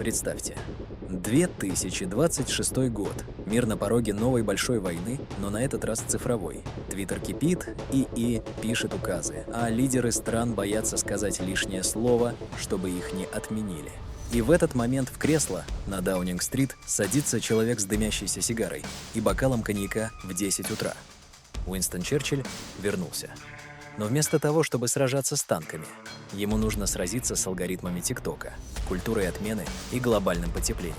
Представьте, 2026 год. Мир на пороге новой большой войны, но на этот раз цифровой. Твиттер кипит, ИИ пишет указы, а лидеры стран боятся сказать лишнее слово, чтобы их не отменили. И в этот момент в кресло на Даунинг-стрит садится человек с дымящейся сигарой и бокалом коньяка в 10 утра. Уинстон Черчилль вернулся. Но вместо того, чтобы сражаться с танками, ему нужно сразиться с алгоритмами ТикТока, культурой отмены и глобальным потеплением.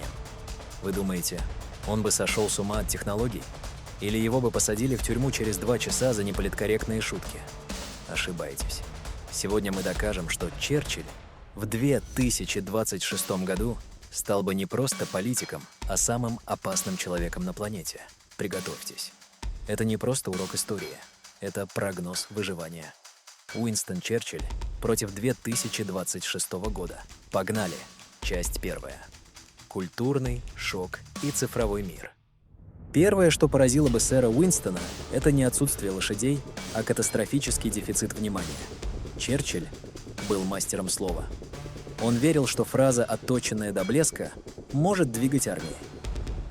Вы думаете, он бы сошел с ума от технологий? Или его бы посадили в тюрьму через 2 часа за неполиткорректные шутки? Ошибаетесь. Сегодня мы докажем, что Черчилль в 2026 году стал бы не просто политиком, а самым опасным человеком на планете. Приготовьтесь. Это не просто урок истории. Это прогноз выживания. Уинстон Черчилль против 2026 года. Погнали! Часть 1. Культурный шок и цифровой мир. Первое, что поразило бы сэра Уинстона, это не отсутствие лошадей, а катастрофический дефицит внимания. Черчилль был мастером слова. Он верил, что фраза, отточенная до блеска, может двигать армией.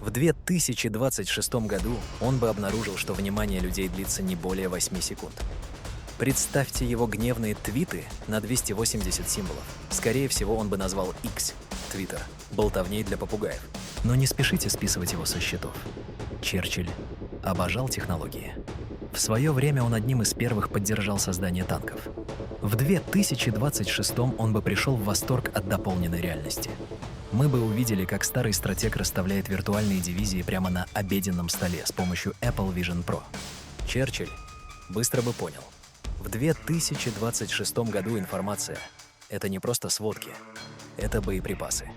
В 2026 году он бы обнаружил, что внимание людей длится не более 8 секунд. Представьте его гневные твиты на 280 символов. Скорее всего, он бы назвал X, Twitter, болтовней для попугаев. Но не спешите списывать его со счетов. Черчилль обожал технологии. В свое время он одним из первых поддержал создание танков. В 2026 он бы пришел в восторг от дополненной реальности. Мы бы увидели, как старый стратег расставляет виртуальные дивизии прямо на обеденном столе с помощью Apple Vision Pro. Черчилль быстро бы понял. В 2026 году информация — это не просто сводки, это боеприпасы.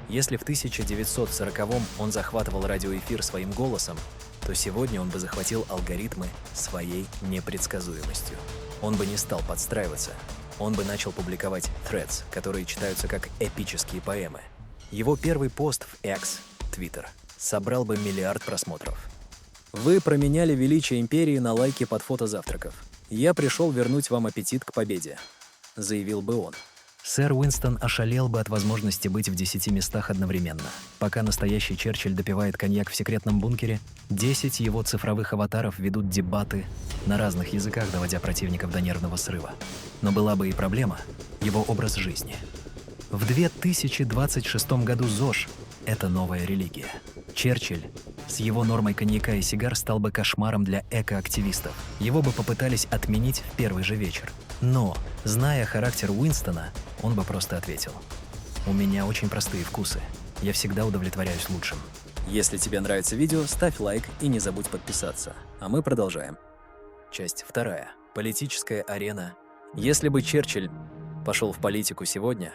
Если в 1940-м он захватывал радиоэфир своим голосом, то сегодня он бы захватил алгоритмы своей непредсказуемостью. Он бы не стал подстраиваться. Он бы начал публиковать threads, которые читаются как эпические поэмы. Его первый пост в X, Twitter, собрал бы 1 миллиард просмотров. Вы променяли величие империи на лайки под фото завтраков. Я пришел вернуть вам аппетит к победе, заявил бы он. Сэр Уинстон ошалел бы от возможности быть в 10 местах одновременно. Пока настоящий Черчилль допивает коньяк в секретном бункере, 10 его цифровых аватаров ведут дебаты на разных языках, доводя противников до нервного срыва. Но была бы и проблема — его образ жизни. В 2026 году ЗОЖ — это новая религия. Черчилль с его нормой коньяка и сигар стал бы кошмаром для экоактивистов. Его бы попытались отменить в первый же вечер. Но, зная характер Уинстона, он бы просто ответил: «У меня очень простые вкусы. Я всегда удовлетворяюсь лучшим». Если тебе нравится видео, ставь лайк и не забудь подписаться. А мы продолжаем. Часть 2. Политическая арена. Если бы Черчилль пошел в политику сегодня,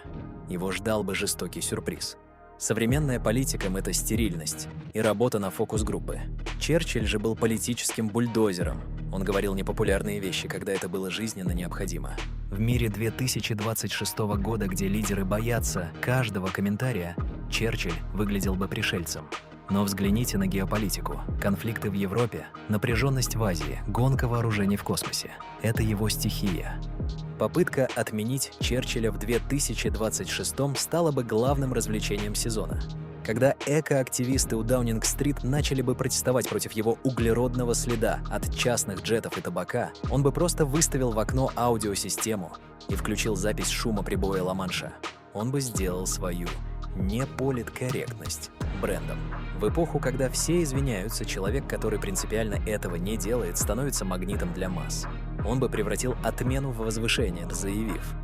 его ждал бы жестокий сюрприз. Современная политика — это стерильность и работа на фокус-группы. Черчилль же был политическим бульдозером. Он говорил непопулярные вещи, когда это было жизненно необходимо. В мире 2026 года, где лидеры боятся каждого комментария, Черчилль выглядел бы пришельцем. Но взгляните на геополитику. Конфликты в Европе, напряженность в Азии, гонка вооружений в космосе — это его стихия. Попытка отменить Черчилля в 2026 стала бы главным развлечением сезона. Когда экоактивисты у Даунинг-стрит начали бы протестовать против его углеродного следа от частных джетов и табака, он бы просто выставил в окно аудиосистему и включил запись шума прибоя Ла-Манша. Он бы сделал свою неполиткорректность брендом. В эпоху, когда все извиняются, человек, который принципиально этого не делает, становится магнитом для масс. Он бы превратил отмену в возвышение, заявив: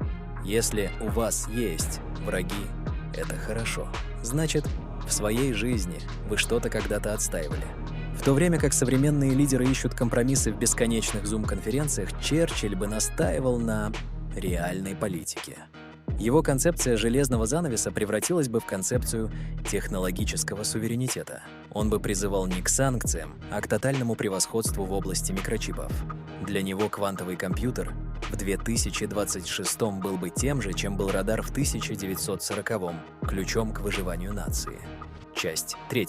«Если у вас есть враги, это хорошо. Значит, в своей жизни вы что-то когда-то отстаивали». В то время как современные лидеры ищут компромиссы в бесконечных зум-конференциях, Черчилль бы настаивал на реальной политике. Его концепция железного занавеса превратилась бы в концепцию технологического суверенитета. Он бы призывал не к санкциям, а к тотальному превосходству в области микрочипов. Для него квантовый компьютер в 2026 был бы тем же, чем был радар в 1940-м, ключом к выживанию нации. Часть 3.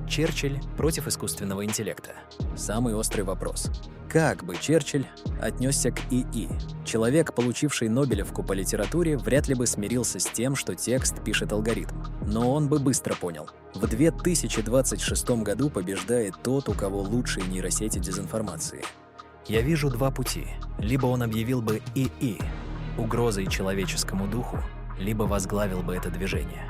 Черчилль против искусственного интеллекта. Самый острый вопрос. Как бы Черчилль отнесся к ИИ? Человек, получивший Нобелевку по литературе, вряд ли бы смирился с тем, что текст пишет алгоритм. Но он бы быстро понял. В 2026 году побеждает тот, у кого лучшие нейросети дезинформации. Я вижу два пути. Либо он объявил бы ИИ угрозой человеческому духу, либо возглавил бы это движение.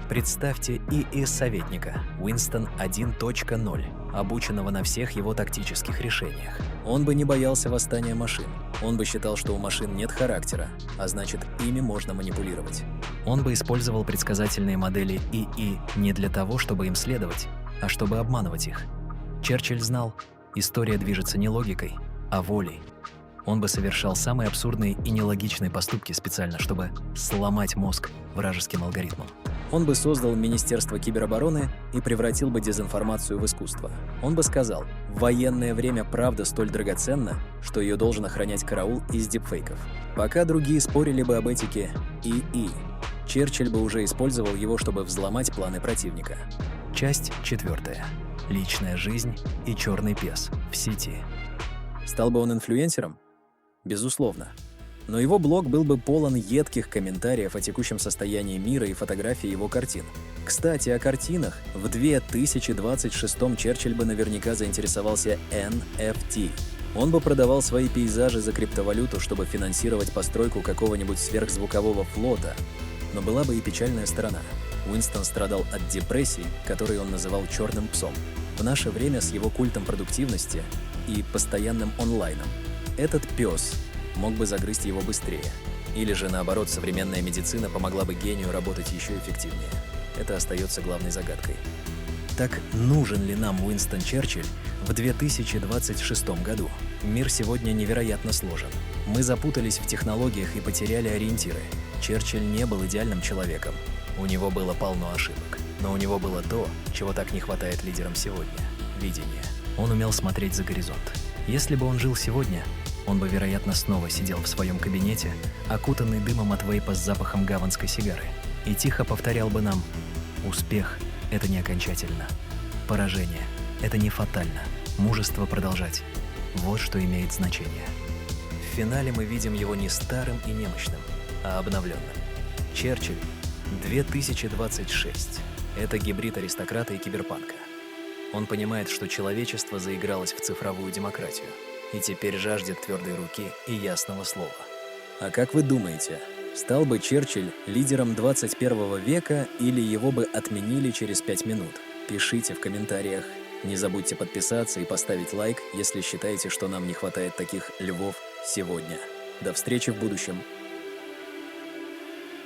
Представьте ИИ-советника Уинстон 1.0, обученного на всех его тактических решениях. Он бы не боялся восстания машин. Он бы считал, что у машин нет характера, а значит, ими можно манипулировать. Он бы использовал предсказательные модели ИИ не для того, чтобы им следовать, а чтобы обманывать их. Черчилль знал, история движется не логикой, а волей. Он бы совершал самые абсурдные и нелогичные поступки специально, чтобы сломать мозг вражеским алгоритмам. Он бы создал Министерство киберобороны и превратил бы дезинформацию в искусство. Он бы сказал, в военное время правда столь драгоценна, что ее должен охранять караул из дипфейков. Пока другие спорили бы об этике ИИ, Черчилль бы уже использовал его, чтобы взломать планы противника. Часть 4. Личная жизнь и черный пес в сети. Стал бы он инфлюенсером? Безусловно. Но его блог был бы полон едких комментариев о текущем состоянии мира и фотографий его картин. Кстати, о картинах. В 2026-м Черчилль бы наверняка заинтересовался NFT. Он бы продавал свои пейзажи за криптовалюту, чтобы финансировать постройку какого-нибудь сверхзвукового флота. Но была бы и печальная сторона. Уинстон страдал от депрессии, которую он называл «черным псом». В наше время с его культом продуктивности и постоянным онлайном этот пес мог бы загрызть его быстрее. Или же, наоборот, современная медицина помогла бы гению работать еще эффективнее. Это остается главной загадкой. Так нужен ли нам Уинстон Черчилль в 2026 году? Мир сегодня невероятно сложен. Мы запутались в технологиях и потеряли ориентиры. Черчилль не был идеальным человеком. У него было полно ошибок. Но у него было то, чего так не хватает лидерам сегодня – видение. Он умел смотреть за горизонт. Если бы он жил сегодня, он бы, вероятно, снова сидел в своем кабинете, окутанный дымом от вейпа с запахом гаванской сигары, и тихо повторял бы нам: «Успех – это не окончательно. Поражение – это не фатально. Мужество продолжать – вот что имеет значение». В финале мы видим его не старым и немощным, а обновленным. Черчилль 2026 – это гибрид аристократа и киберпанка. Он понимает, что человечество заигралось в цифровую демократию и теперь жаждет твердой руки и ясного слова. А как вы думаете, стал бы Черчилль лидером 21 века или его бы отменили через 5 минут? Пишите в комментариях. Не забудьте подписаться и поставить лайк, если считаете, что нам не хватает таких львов сегодня. До встречи в будущем.